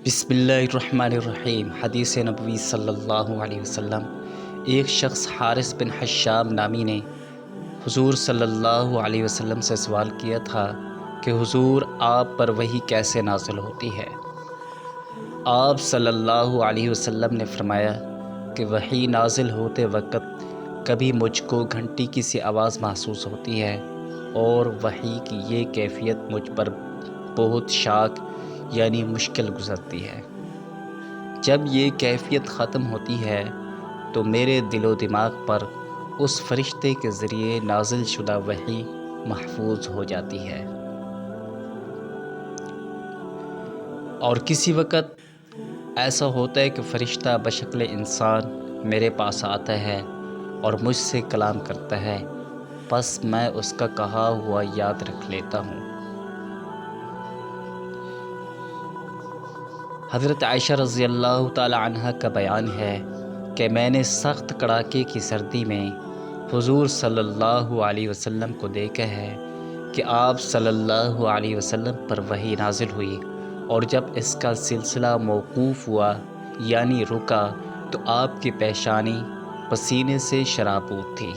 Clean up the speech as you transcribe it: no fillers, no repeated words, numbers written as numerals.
بسم اللہ الرحمن الرحیم۔ حدیث نبوی صلی اللہ علیہ وسلم۔ ایک شخص حارث بن حشام نامی نے حضور صلی اللہ علیہ وسلم سے سوال کیا تھا کہ حضور آپ پر وحی کیسے نازل ہوتی ہے؟ آپ صلی اللہ علیہ وسلم نے فرمایا کہ وحی نازل ہوتے وقت کبھی مجھ کو گھنٹی کی سی آواز محسوس ہوتی ہے اور وحی کی یہ کیفیت مجھ پر بہت شاق یعنی مشکل گزرتی ہے۔ جب یہ کیفیت ختم ہوتی ہے تو میرے دل و دماغ پر اس فرشتے کے ذریعے نازل شدہ وحی محفوظ ہو جاتی ہے، اور کسی وقت ایسا ہوتا ہے کہ فرشتہ بشکل انسان میرے پاس آتا ہے اور مجھ سے کلام کرتا ہے، بس میں اس کا کہا ہوا یاد رکھ لیتا ہوں۔ حضرت عائشہ رضی اللہ تعالی عنہ کا بیان ہے کہ میں نے سخت کڑاکے کی سردی میں حضور صلی اللہ علیہ وسلم کو دیکھا ہے کہ آپ صلی اللہ علیہ وسلم پر وحی نازل ہوئی، اور جب اس کا سلسلہ موقوف ہوا یعنی رکا تو آپ کی پیشانی پسینے سے شرابور تھی۔